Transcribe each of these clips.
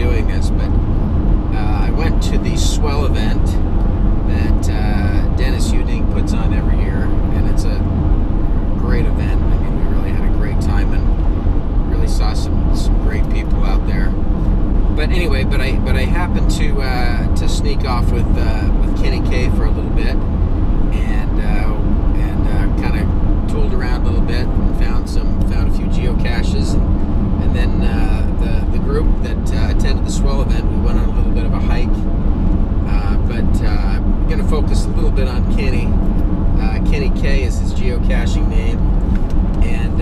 doing this, but I went to the Swell Event that Dennis Udink puts on every year, and it's a great event. I mean, we really had a great time and really saw some great people out there. But anyway, but I happened to sneak off with Kenny K for a little bit, and kind of tooled around a little bit and found a few geocaches, and then the group that attended the Swell Event, we went on a little bit of a hike. But I'm going to focus a little bit on Kenny. Kenny K is his geocaching name, and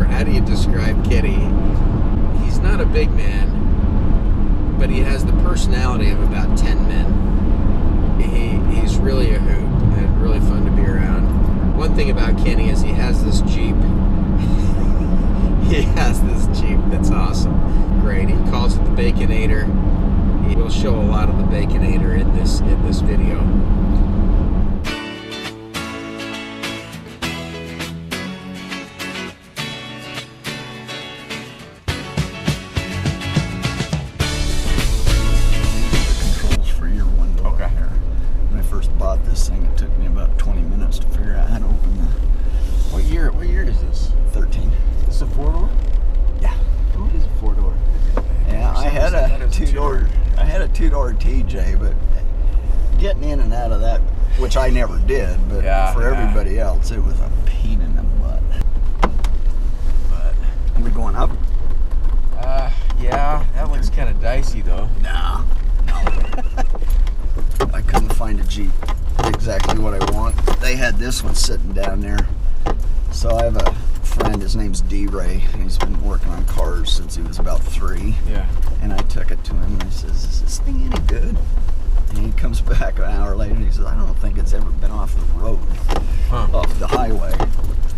how do you describe Kenny? He's not a big man, but he has the personality of about 10 men. He's really a hoot and really fun to be around. One thing about Kenny is he has this Jeep. He has this Jeep that's awesome. Great. He calls it the Baconator. He will show a lot of the Baconator in this video. This thing, it took me about 20 minutes to figure out how to open the... What year is this? 13. Is this a 4-door? Yeah. Oh, it is a 4-door. Yeah, I had a two-door TJ, but getting in and out of that, which I never did, but for everybody else, it was a pain in the butt. But are we going up? Yeah, that looks kind of dicey though. No. I couldn't find a Jeep exactly what I want. They had this one sitting down there. So I have a friend, his name's D-Ray. He's been working on cars since he was about 3. Yeah. And I took it to him and I says, is this thing any good? And he comes back an hour later and he says, I don't think it's ever been off the road, off the highway.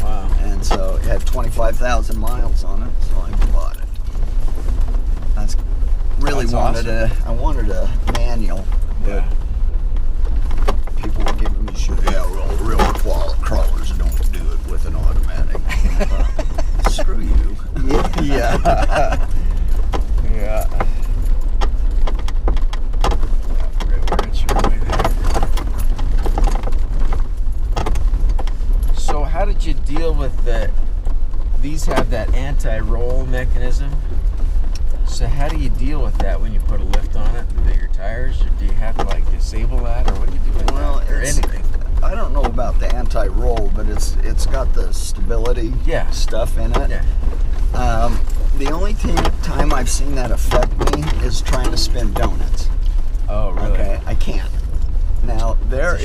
Wow. And so it had 25,000 miles on it, so I bought it. I wanted a manual, but people were giving me shit. Yeah, real crawlers don't do it with an automatic. Screw you. Yeah. Yeah. So how did you deal with these have that anti-roll mechanism? So how do you deal with that when you put a lift on it, the bigger tires? Or do you have to like disable that, or what do you do with that, or anything? I don't know about the anti-roll, but it's got the stability stuff in it. Yeah. The only time I've seen that affect me is trying to spin donuts. Oh, really? Okay, I can't. Now there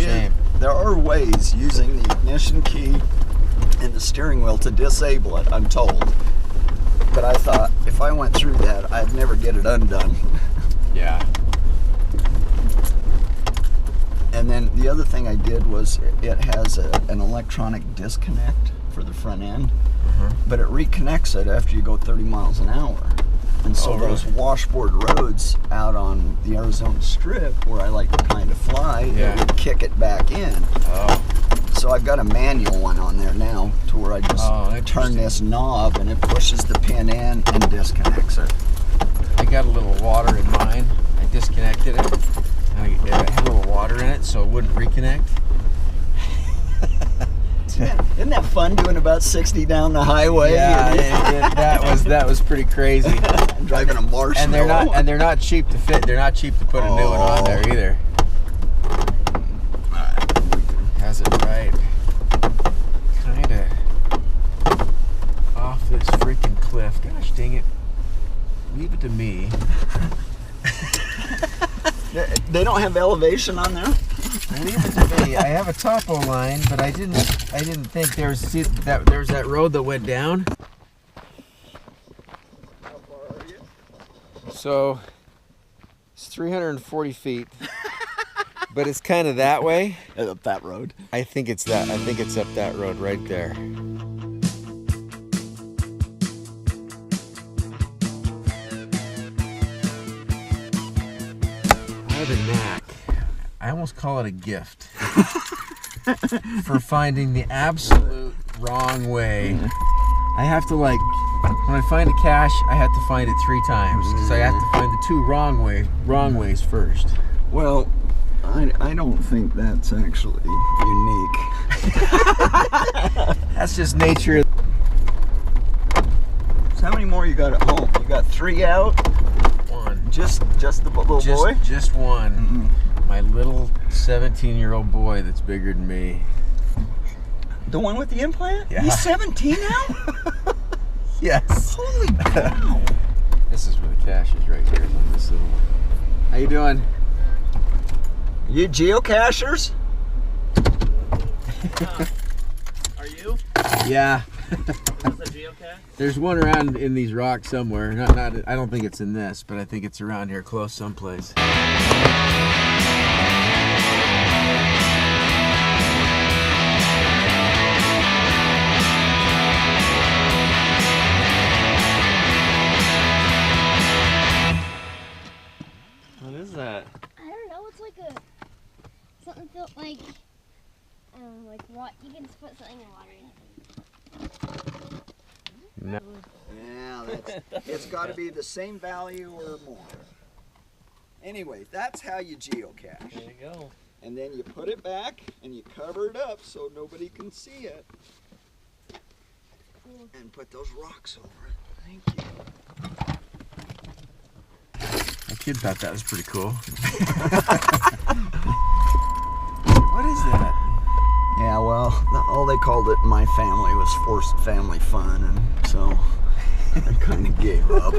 are ways using the ignition key and the steering wheel to disable it, I'm told. But I thought if I went through that, I'd never get it undone. Yeah. And then the other thing I did was it has an electronic disconnect for the front end, but it reconnects it after you go 30 miles an hour. And so those washboard roads out on the Arizona Strip, where I like to kind of fly, it would kick it back in. Oh. So I've got a manual one on there now, to where I just turn this knob and it pushes the pin in and disconnects it. I got a little water in mine. I disconnected it. And it had a little water in it, so it wouldn't reconnect. Isn't that fun, doing about 60 down the highway? Yeah, that was pretty crazy. Driving a Marshmallow. And they're not cheap to fit. They're not cheap to put a new one on there either. Has it right, kind of off this freaking cliff. Gosh dang it! Leave it to me. They don't have elevation on there. Leave it to me. I have a topo line, but I didn't think there's that road that went down. How far are you? So it's 340 feet. But it's kind of that way. Up that road. I think it's that. I think it's up that road right there. I have a knack. I almost call it a gift for finding the absolute wrong way I have to like, when I find a cache, I have to find it 3 times because I have to find the 2 wrong ways first. Well, I don't think that's actually unique. That's just nature. So how many more you got at home? You got 3 out? 1. Just the little boy? Just 1. My little 17-year-old boy that's bigger than me. The one with the implant? Yeah. He's 17 now? Yes. Holy cow. This is where the cache is right here. On this little one. How you doing? You geocachers? Are you? Yeah. Is this a geocache? There's one around in these rocks somewhere. Not. I don't think it's in this, but I think it's around here, close someplace. What is that? I don't know. It's like something felt like what you can just put something in water in. No. Yeah, it's got to be the same value or more. Anyway, that's how you geocache. There you go. And then you put it back and you cover it up so nobody can see it. And put those rocks over it. Thank you. My kid thought that was pretty cool. What is that? Yeah, well, all they called it in my family was forced family fun, and so I kind of gave up.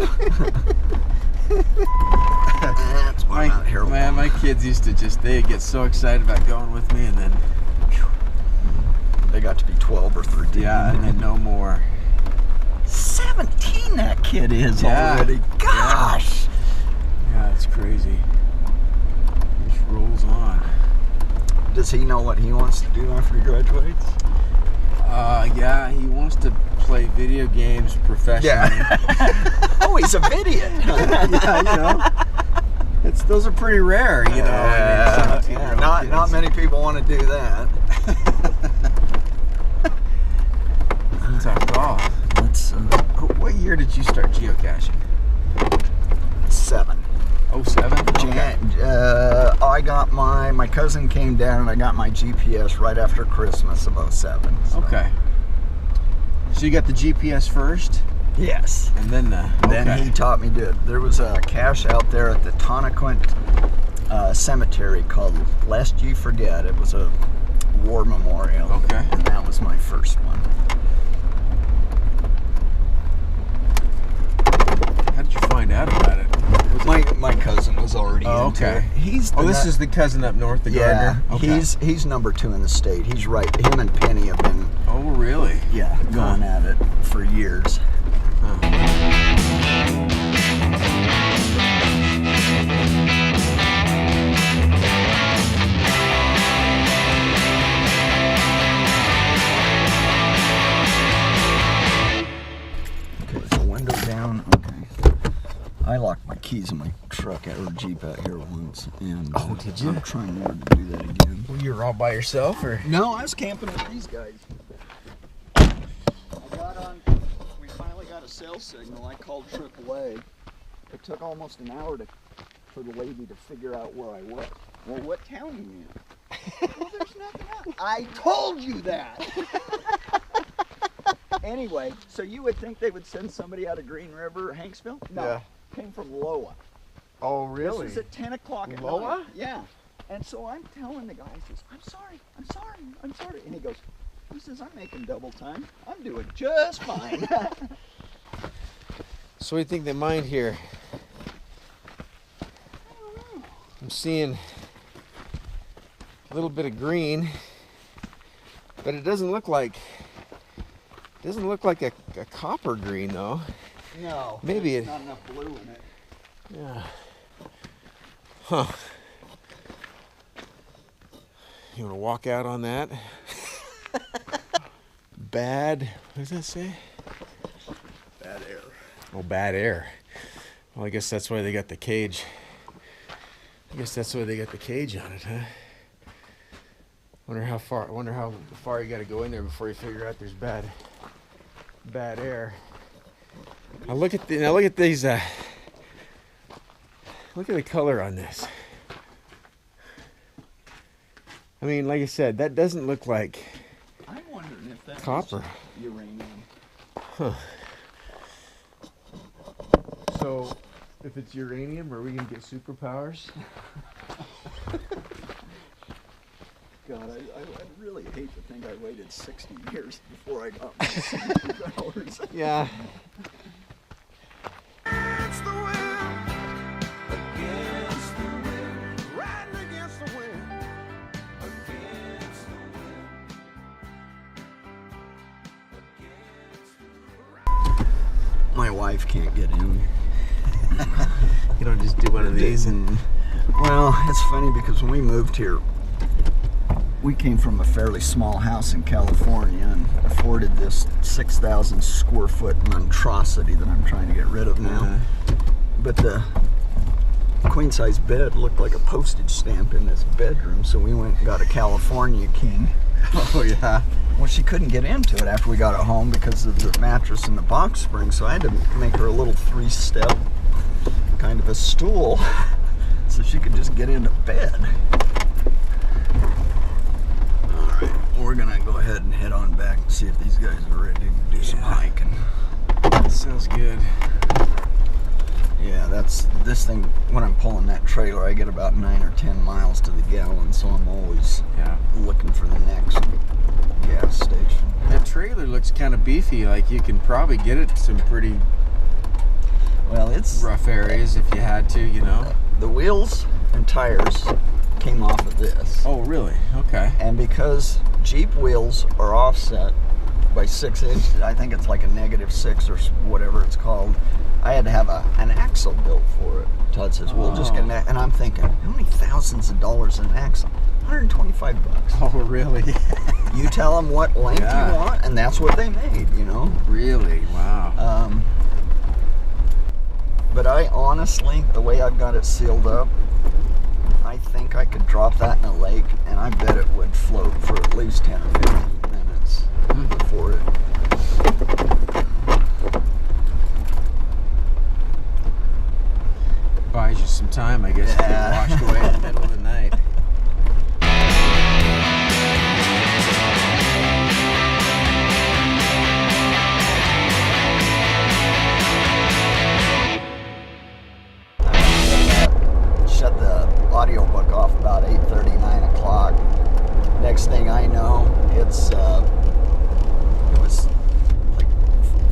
That's why I'm out here. Man, my kids used to they'd get so excited about going with me, and then they got to be 12 or 13. yeah, and then no more. 17 that kid is Yeah. already. Gosh. Yeah, it's crazy. Just rolls on. Does he know what he wants to do after he graduates? Yeah, he wants to play video games professionally. Oh, he's a idiot. Yeah, you know. Those are pretty rare, you know. Yeah, 17-year-old not kids. many people want to do that. Tough call. Let's What year did you start geocaching? 7. 07? Okay. I got my cousin came down and I got my GPS right after Christmas of 07. So. Okay. So you got the GPS first, Yes. and then Then he taught me to. There was a cache out there at the Tonnequint cemetery called Lest You Forget. It was a war memorial. Okay. And that was my first one. How did you find out about it? My cousin was already into okay. it. He's This is the cousin up north, the yeah. gardener? Okay. He's number 2 in the state. He's right. Him and Penny have been Oh, really? going at it for years. Okay, so window down. Okay. I locked my keys in my truck or Jeep out here once, and Oh, did you? I'm trying never to do that again. Well, you were all by yourself, or? No, I was camping with these guys. We finally got a cell signal. I called AAA. It took almost an hour for the lady to figure out where I was. Well, what town are you in? Well, there's nothing else. I told you that! Anyway, so you would think they would send somebody out of Green River or Hanksville? No. Yeah. Came from Loa. Oh, This is at 10 o'clock at Loa? night. Yeah. And so I'm telling the guy, he says, I'm sorry. And he says, I'm making double time. I'm doing just fine. So what do you think they mined here? I don't know. I'm seeing a little bit of green, but it doesn't look like a copper green though. No. Maybe there's it- not enough blue in it. Yeah. Huh. You want to walk out on that? Bad. What does that say? Bad air. Oh, bad air. Well, I guess that's why they got the cage. I guess that's why they got the cage on it, huh? Wonder how far you got to go in there before you figure out there's bad bad air. Now look at these. Look at the color on this. I mean, like I said, that doesn't look like I'm wondering if that's copper. uranium. Huh. So, if it's uranium, are we gonna get superpowers? God, I'd really hate to think I waited 60 years before I got my superpowers. Yeah. Against the wind, against the wind, riding against the wind, against the wind, My wife can't get in. You don't just do one of these and. Well, it's funny because when we moved here, we came from a fairly small house in California and afforded this 6,000 square foot monstrosity that I'm trying to get rid of now. But the queen size bed looked like a postage stamp in this bedroom, so we went and got a California king. Oh yeah. Well, she couldn't get into it after we got it home because of the mattress and the box spring, so I had to make her a little 3-step kind of a stool so she could just get into bed. Alright, we're gonna go ahead and head on back and see if these guys are ready to do some hiking. That sounds good. Yeah, that's this thing. When I'm pulling that trailer, I get about 9 or 10 miles to the gallon, so I'm always looking for the next gas station. That trailer looks kind of beefy. Like you can probably get it to some pretty it's rough areas if you had to, you know. The wheels and tires came off of this. Oh, really? Okay. And because Jeep wheels are offset by 6 inches, I think it's like a -6 or whatever it's called. I had to have an axle built for it. Todd says, "We'll just get an axle." And I'm thinking, how many thousands of dollars in an axle? $125. Oh, really? You tell them what length you want, and that's what they made, you know? Really? Wow. But I honestly, the way I've got it sealed up, I think I could drop that in a lake, and I bet it would float for at least 10 or 15 minutes before it. Buys you some time, I guess, to get washed away in the middle of the night. Shut the audiobook off about 8:30, 9 o'clock. Next thing I know, it was like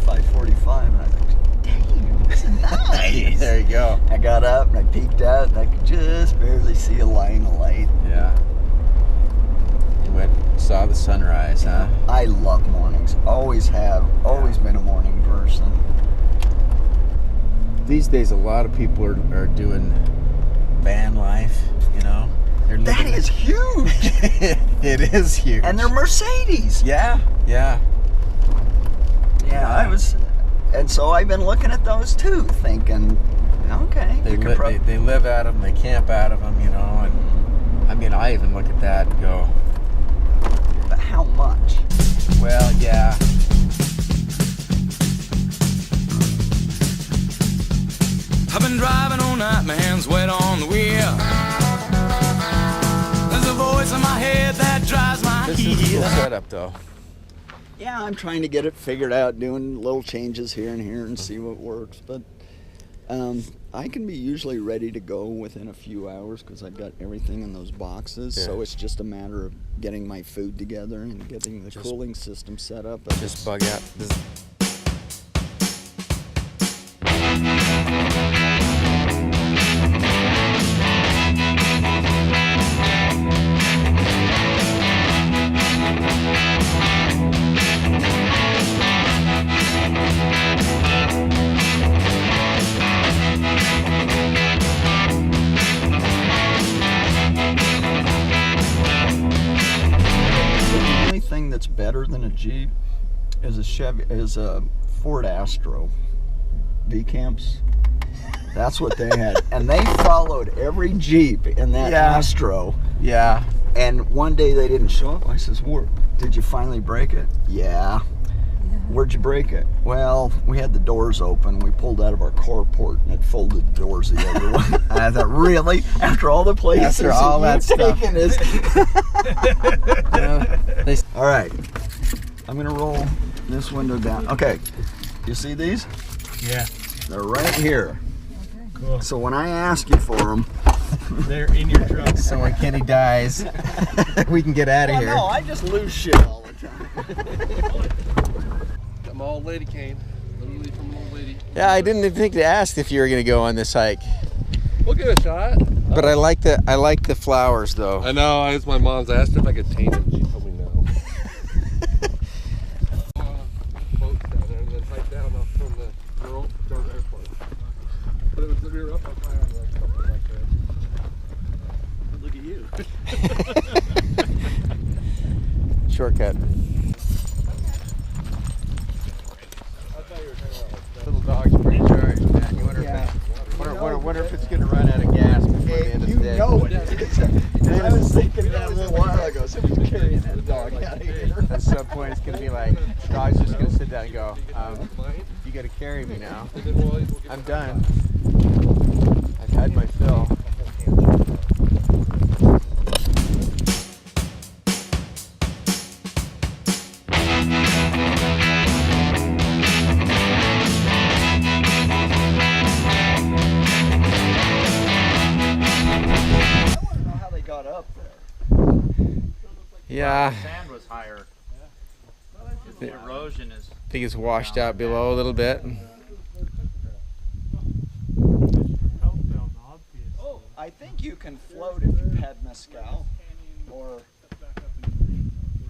5:45, and I was like, dang, this is nice. There you go. I got up and I peeked out and I could just barely see a line of light. Yeah. You went, saw the sunrise, huh? I love mornings. Always have. Always been a morning person. These days, a lot of people are doing van life, you know. That is huge. It is huge. And they're Mercedes. Yeah. And so I've been looking at those too, thinking, okay. They live out of them, they camp out of them, you know. And I mean, I even look at that and go, but how much? Well, yeah. I've been driving all night, my hands wet on the wheel. There's a voice in my head that drives my This is a heel. cool setup, though. Yeah, I'm trying to get it figured out, doing little changes here and here and see what works. But I can be usually ready to go within a few hours because I've got everything in those boxes. Yeah. So it's just a matter of getting my food together and getting the cooling system set up. Just bug out. That's better than a Jeep is a Ford Astro V camps. That's what they had, and they followed every Jeep in that Astro. Yeah. And one day they didn't show up. I says, "Did you finally break it?" Yeah. Where'd you break it? Well, we had the doors open. We pulled out of our carport and it folded the doors the other way. I thought, really? After all the places After all that stuff. taken is... They All right. I'm going to roll this window down. Okay. You see these? Yeah. They're right here. Cool. So when I ask you for them... They're in your truck. So when Kenny dies, we can get out of Well, here. no, I just lose shit all the time. Got my old lady cane, literally from an old lady. Yeah, I didn't even think to ask if you were gonna go on this hike, We'll give it a shot. but I like the flowers though. I know, I was my mom's asked if I could tame them. She told me no. Boats down there and then hike down off from the rural airport. But it was, we were up on high on like something like that. Look at you. Shortcut. I thought you were talking about like Little dog's pretty charged, man. You wonder if it's gonna run out of gas before the end of You the day. know it is. I was thinking that a little while ago. Somebody's carrying that dog out of here. At some point, it's gonna be like, dog's just gonna sit down and go, you gotta carry me now. and then we'll get I'm done. I've had my fill. I want to know how they got up there. Yeah, Sand was higher. The erosion is. I think it's washed out below a little bit. I think you can float if you had mezcal or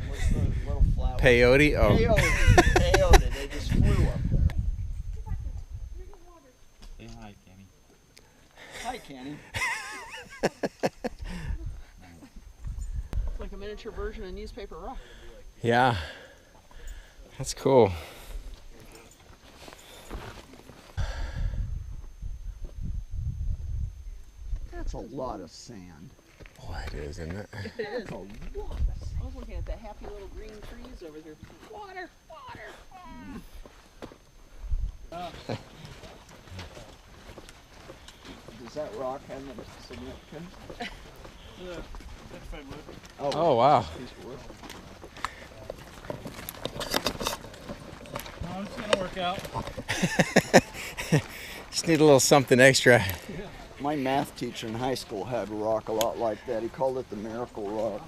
what's the little flower? Peyote? Oh. Peyote. They just flew up there. Say hi, Kenny. Hi, Kenny. It's like a miniature version of newspaper rock. Yeah. That's cool. That's a lot of sand. Boy, it is, isn't it? It is. That's a lot of sand. I was looking at the happy little green trees over there. Water, water. Does that rock have a significance? Oh, wow. Piece of wood. No, it's gonna work out. Just need a little something extra. My math teacher in high school had a rock a lot like that. He called it the miracle rock.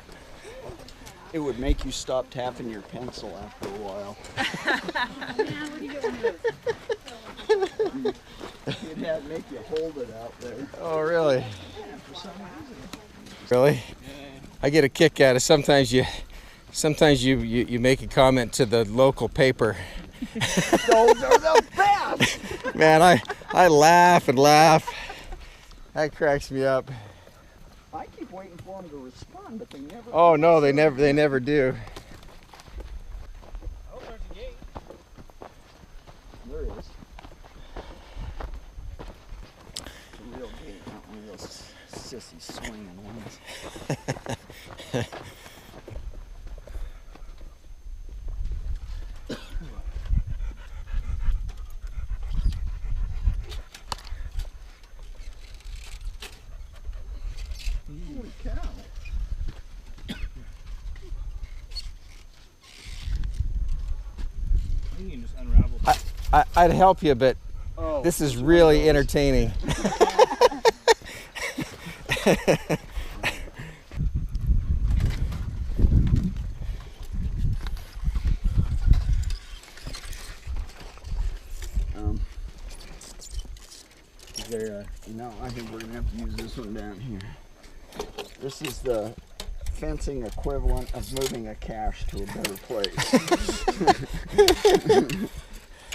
It would make you stop tapping your pencil after a while. It'd make you hold it out there. Oh, really? Yeah, for some reason. Really? I get a kick out of sometimes you make a comment to the local paper. Those are the best! Man, I laugh and laugh. That cracks me up. I keep waiting for them to respond, but they never. Oh no, they never do. Oh, there's a gate. There is. It's a real gate, not one of those sissy swinging ones. Holy cow. You can just unravel. I'd help you, but Oh, this is really entertaining. Is there I think we're gonna have to use this one down here. This is the fencing equivalent of moving a cache to a better place.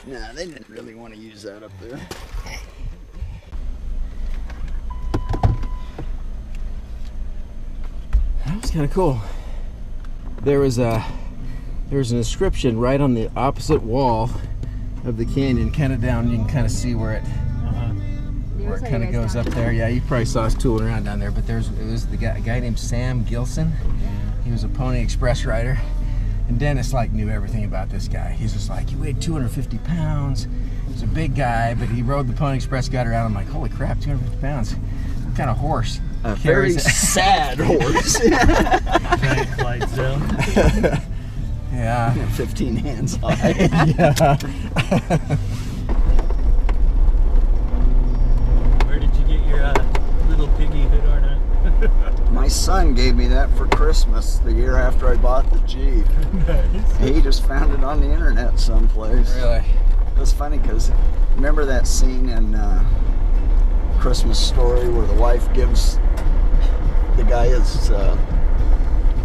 Nah, they didn't really want to use that up there. That was kind of cool. There was an inscription right on the opposite wall of the canyon, kind of down. You can kind of see where it kind of goes up there. Yeah, you probably saw us tooling around down there. But it was a guy named Sam Gilson. He was a Pony Express rider, And Dennis like knew everything about this guy. He's just like, he weighed 250 pounds. He's a big guy, but he rode the Pony Express, got around. I'm like, holy crap, 250 pounds. What kind of horse? A very sad horse. Giant flight zone. Yeah. 15 hands high. Yeah. Where did you get your little piggy hood ornament? My son gave me that for Christmas the year after I bought the Jeep. Nice. He just found it on the internet someplace. Really? It was funny because remember that scene in Christmas Story where the wife gives the guy his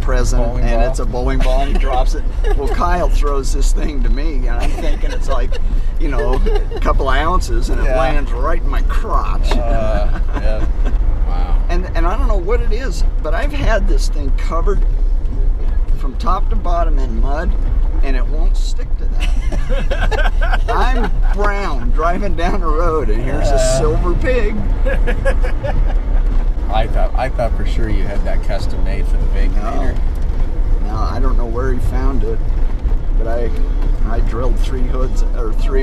present Bowling and ball? it's a bowling ball and he drops it. Well, Kyle throws this thing to me and I'm thinking it's like, you know, a couple of ounces and it Yeah. lands right in my crotch. Yeah. Wow. And I don't know what it is, but I've had this thing covered from top to bottom in mud, and it won't stick to that. I'm brown driving down the road, and here's a silver pig. I thought for sure you had that custom made for the Baconator. No, I don't know where he found it, but I drilled 3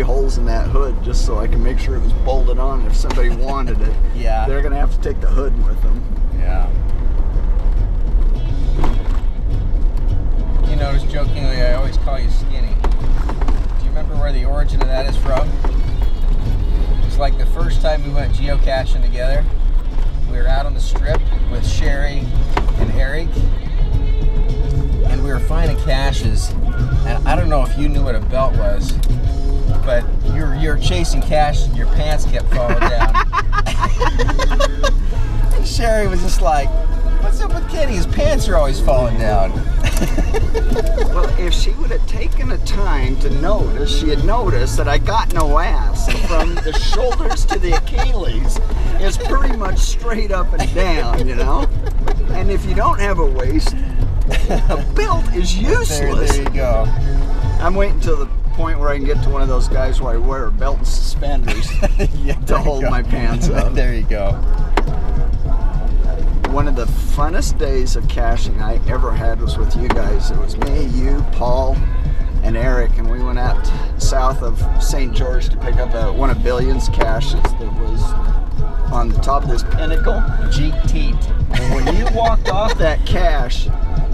holes in that hood just so I can make sure it was bolted on if somebody wanted it. Yeah. They're gonna have to take the hood with them. Yeah. You notice jokingly I always call you skinny. Do you remember where the origin of that is from? It was like the first time we went geocaching together. We were out on the strip with Sherry and Eric, and we were finding caches. And I don't know if you knew what a belt was, but you're chasing caches and your pants kept falling down. And Sherry was just like, "What's up with Kenny? His pants are always falling down." Well, if she would have taken the time to notice, she had noticed that I got no ass. And from the shoulders to the Achilles is pretty much straight up and down, you know? And if you don't have a waist, a belt is useless. There you go. I'm waiting till the point where I can get to one of those guys where I wear a belt and suspenders Yeah, to there you hold go. my pants up. There you go. One of the funnest days of caching I ever had was with you guys. It was me, you, Paul, and Eric, and we went out south of St. George to pick up one of Billion's caches that was on the top of this pinnacle. Jeep teat. And when you walked off that cache,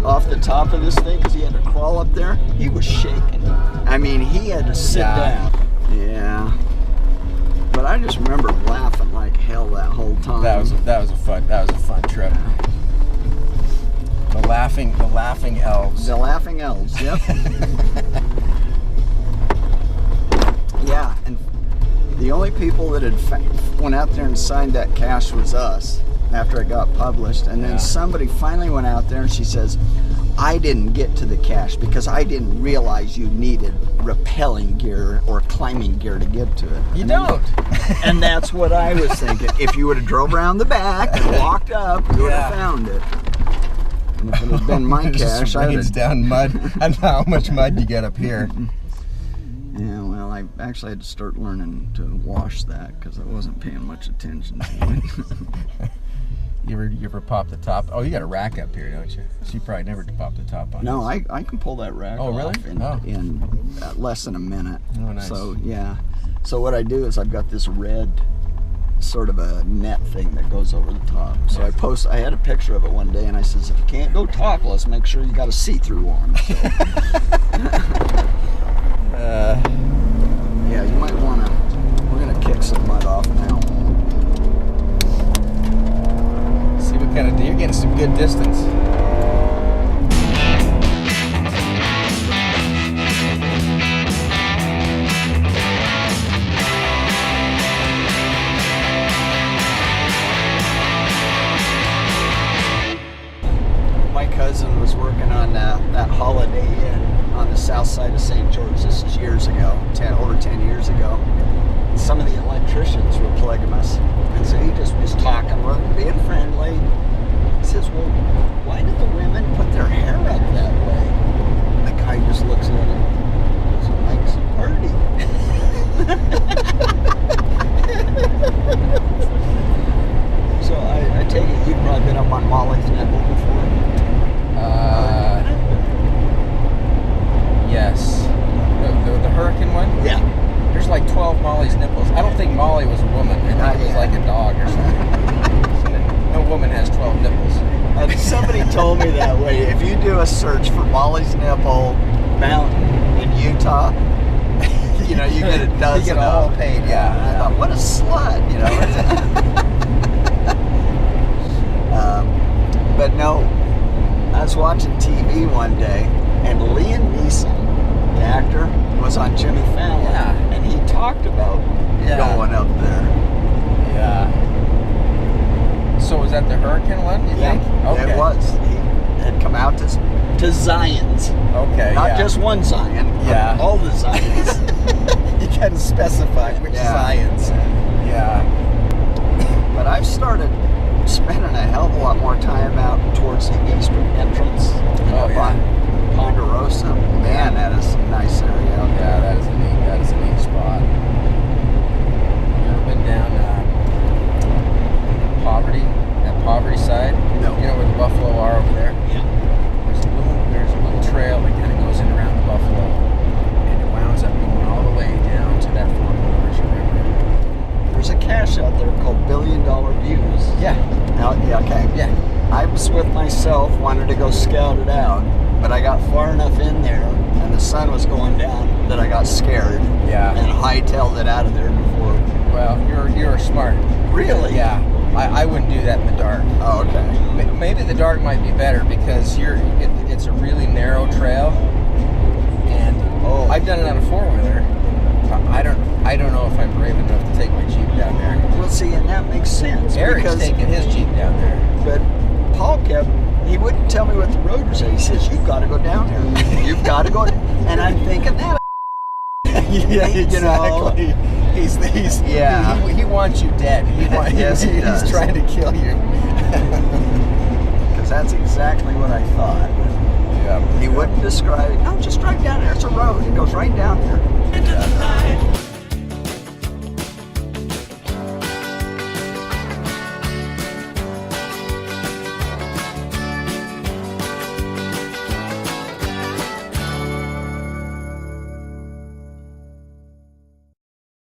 off the top of this thing, because he had to crawl up there, he was shaking. I mean, he had to sit Yeah. down. Yeah. But I just remember laughing like hell that whole time. That was a fun trip. The laughing elves. The laughing elves, yep. Yeah, and the only people that had went out there and signed that cache was us after it got published. And then Yeah. somebody finally went out there and she says, I didn't get to the cache because I didn't realize you needed rappelling gear or climbing gear to get to it. You don't. And that's what I was thinking. If you would have drove around the back and walked up, you would have found it. And if it had been my It just cache, I would rains have... down mud. I know how much mud you get up here. Yeah, well, I actually had to start learning to wash that because I wasn't paying much attention to it. You ever pop the top? Oh, you got a rack up here, don't you? So you probably never pop the top on. No, this. I can pull that rack Oh, really? off in Oh. less than a minute. Oh, nice. So, yeah. So what I do is I've got this red sort of a net thing that goes over the top. So I had a picture of it one day and I says, if you can't go topless, make sure you got a see-through one. So, yeah, you might want to, we're going to kick some mud off now. See what kind of, you're getting some good distance. My cousin was working on that Holiday Inn on the south side of St. George. This is years ago, over 10 years ago. And some of the electricians were polygamous. And so he just was talking, being friendly. He says, well, why do the women put their hair up that way? The guy just looks at him. So it makes a party. So I take it you've probably been up on Molly's Nipple before? Yes. The hurricane one? Yeah. There's like 12 Molly's nipples. I don't think Molly was a woman. I think it was like a dog or something. No woman has 12 nipples. Somebody told me that way. If you do a search for Molly's Nipple Mountain in Utah, you know, you get a dozen. You get all paid, yeah. And I thought, what a slut, you know. But no, I was watching TV one day, and Liam Neeson, the actor, was on Jimmy Fallon, and he talked about going up there. Yeah. So was that the hurricane one, you think? Okay. It was. He had come out to Zions. Okay, Not just one Zion, but all the Zions. You gotta specify which Zions. Yeah. But I've started spending a hell of a lot more time out towards the eastern entrance. Up on Ponderosa. Man, that is a nice area out there. Yeah, that is a neat spot. You ever been down Poverty side? No. You know where the buffalo are over there? Yeah. There's a little trail that kind of goes in around the buffalo, and it winds up going all the way down to that Fort Myers River. There's a cache out there called $1 Billion Views. Yeah. Okay. Yeah. I was with myself, wanted to go scout it out, but I got far enough in there, and the sun was going down, that I got scared. Yeah. And hightailed it out of there before. Well, you're smart. Really? Yeah. I wouldn't do that in the dark. Oh, okay. Maybe the dark might be better because it's a really narrow trail, and I've done it on a 4-wheeler. I don't know if I'm brave enough to take my Jeep down there. Well, see, and that makes sense. Eric's taking his Jeep down there. But Paul he wouldn't tell me what the road was. He says, you've got to go down here. You've got to go. And I'm thinking that. Yeah, exactly. He wants you dead. Yes, he does. He's trying to kill you. Because that's exactly what I thought. Yeah. He wouldn't describe it. No, just drive down there. It's a road. It goes right down there. Into the night.